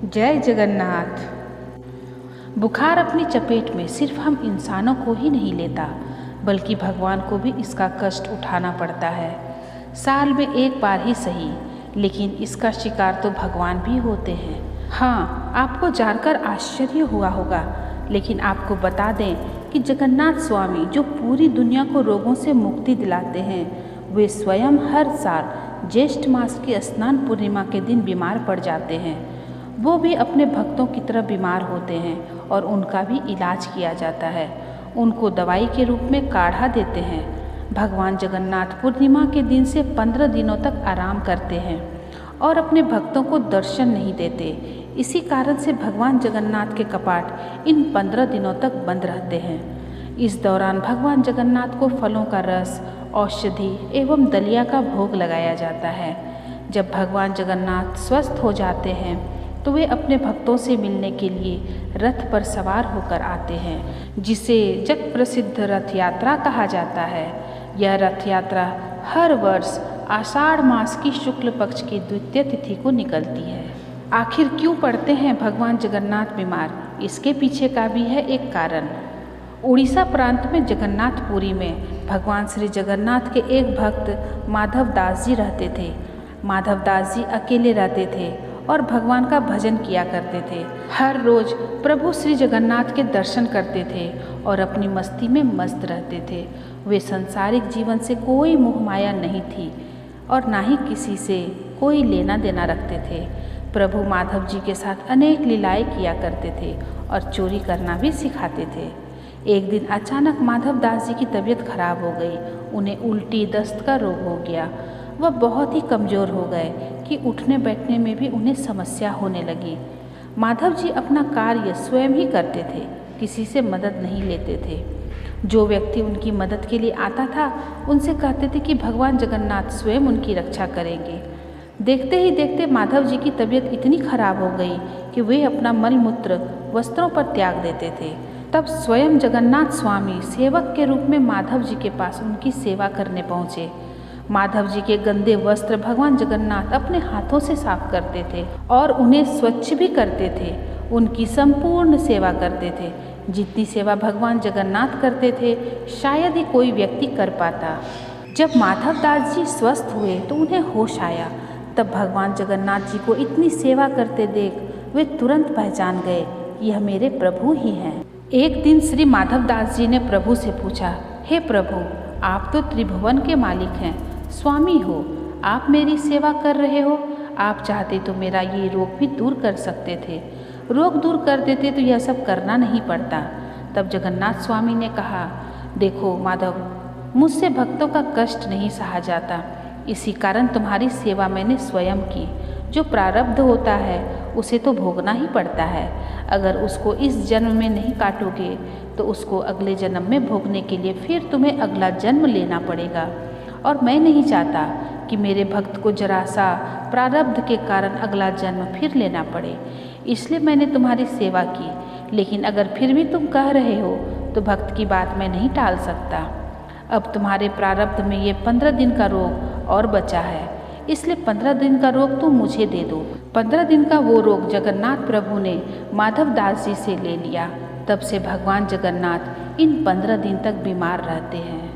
जय जगन्नाथ। बुखार अपनी चपेट में सिर्फ हम इंसानों को ही नहीं लेता, बल्कि भगवान को भी इसका कष्ट उठाना पड़ता है। साल में एक बार ही सही, लेकिन इसका शिकार तो भगवान भी होते हैं। हाँ, आपको जानकर आश्चर्य हुआ होगा, लेकिन आपको बता दें कि जगन्नाथ स्वामी जो पूरी दुनिया को रोगों से मुक्ति दिलाते हैं, वे स्वयं हर साल ज्येष्ठ मास की स्नान पूर्णिमा के दिन बीमार पड़ जाते हैं। वो भी अपने भक्तों की तरह बीमार होते हैं और उनका भी इलाज किया जाता है। उनको दवाई के रूप में काढ़ा देते हैं। भगवान जगन्नाथ पूर्णिमा के दिन से 15 दिनों तक आराम करते हैं और अपने भक्तों को दर्शन नहीं देते। इसी कारण से भगवान जगन्नाथ के कपाट इन 15 दिनों तक बंद रहते हैं। इस दौरान भगवान जगन्नाथ को फलों का रस, औषधि एवं दलिया का भोग लगाया जाता है। जब भगवान जगन्नाथ स्वस्थ हो जाते हैं तो वे अपने भक्तों से मिलने के लिए रथ पर सवार होकर आते हैं, जिसे जग प्रसिद्ध रथ यात्रा कहा जाता है। यह रथ यात्रा हर वर्ष आषाढ़ मास की शुक्ल पक्ष की द्वितीय तिथि को निकलती है। आखिर क्यों पड़ते हैं भगवान जगन्नाथ बीमार? इसके पीछे का भी है एक कारण। उड़ीसा प्रांत में जगन्नाथपुरी में भगवान श्री जगन्नाथ के एक भक्त माधव दास जी रहते थे। माधव दास जी अकेले रहते थे और भगवान का भजन किया करते थे। हर रोज प्रभु श्री जगन्नाथ के दर्शन करते थे और अपनी मस्ती में मस्त रहते थे। वे सांसारिक जीवन से कोई मोह माया नहीं थी और ना ही किसी से कोई लेना देना रखते थे। प्रभु माधव जी के साथ अनेक लीलाएं किया करते थे और चोरी करना भी सिखाते थे। एक दिन अचानक माधव दास जी की तबीयत खराब हो गई। उन्हें उल्टी दस्त का रोग हो गया। वह बहुत ही कमज़ोर हो गए कि उठने बैठने में भी उन्हें समस्या होने लगी। माधव जी अपना कार्य स्वयं ही करते थे, किसी से मदद नहीं लेते थे। जो व्यक्ति उनकी मदद के लिए आता था उनसे कहते थे कि भगवान जगन्नाथ स्वयं उनकी रक्षा करेंगे। देखते ही देखते माधव जी की तबीयत इतनी खराब हो गई कि वे अपना मल मूत्र वस्त्रों पर त्याग देते थे। तब स्वयं जगन्नाथ स्वामी सेवक के रूप में माधव जी के पास उनकी सेवा करने पहुँचे। माधव जी के गंदे वस्त्र भगवान जगन्नाथ अपने हाथों से साफ करते थे और उन्हें स्वच्छ भी करते थे। उनकी संपूर्ण सेवा करते थे। जितनी सेवा भगवान जगन्नाथ करते थे शायद ही कोई व्यक्ति कर पाता। जब माधव दास जी स्वस्थ हुए तो उन्हें होश आया। तब भगवान जगन्नाथ जी को इतनी सेवा करते देख वे तुरंत पहचान गए, यह मेरे प्रभु ही हैं। एक दिन श्री माधव दास जी ने प्रभु से पूछा, हे प्रभु, आप तो त्रिभुवन के मालिक हैं, स्वामी हो, आप मेरी सेवा कर रहे हो। आप चाहते तो मेरा ये रोग भी दूर कर सकते थे। रोग दूर कर देते तो यह सब करना नहीं पड़ता। तब जगन्नाथ स्वामी ने कहा, देखो माधव, मुझसे भक्तों का कष्ट नहीं सहा जाता, इसी कारण तुम्हारी सेवा मैंने स्वयं की। जो प्रारब्ध होता है उसे तो भोगना ही पड़ता है। अगर उसको इस जन्म में नहीं काटोगे तो उसको अगले जन्म में भोगने के लिए फिर तुम्हें अगला जन्म लेना पड़ेगा। और मैं नहीं चाहता कि मेरे भक्त को जरा सा प्रारब्ध के कारण अगला जन्म फिर लेना पड़े, इसलिए मैंने तुम्हारी सेवा की। लेकिन अगर फिर भी तुम कह रहे हो तो भक्त की बात मैं नहीं टाल सकता। अब तुम्हारे प्रारब्ध में ये 15 दिन का रोग और बचा है, इसलिए 15 दिन का रोग तुम मुझे दे दो। 15 दिन का वो रोग जगन्नाथ प्रभु ने माधव दास जी से ले लिया। तब से भगवान जगन्नाथ इन 15 दिन तक बीमार रहते हैं।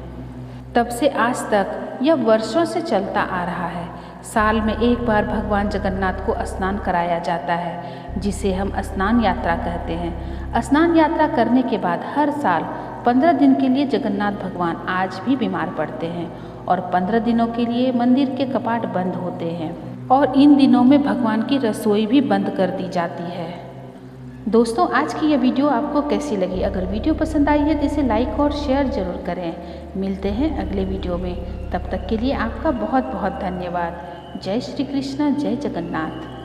तब से आज तक यह वर्षों से चलता आ रहा है। साल में एक बार भगवान जगन्नाथ को स्नान कराया जाता है, जिसे हम स्नान यात्रा कहते हैं। स्नान यात्रा करने के बाद हर साल 15 दिन के लिए जगन्नाथ भगवान आज भी बीमार पड़ते हैं और 15 दिनों के लिए मंदिर के कपाट बंद होते हैं और इन दिनों में भगवान की रसोई भी बंद कर दी जाती है। दोस्तों, आज की यह वीडियो आपको कैसी लगी? अगर वीडियो पसंद आई है तो इसे लाइक और शेयर ज़रूर करें। मिलते हैं अगले वीडियो में, तब तक के लिए आपका बहुत बहुत धन्यवाद। जय श्री कृष्ण, जय जगन्नाथ।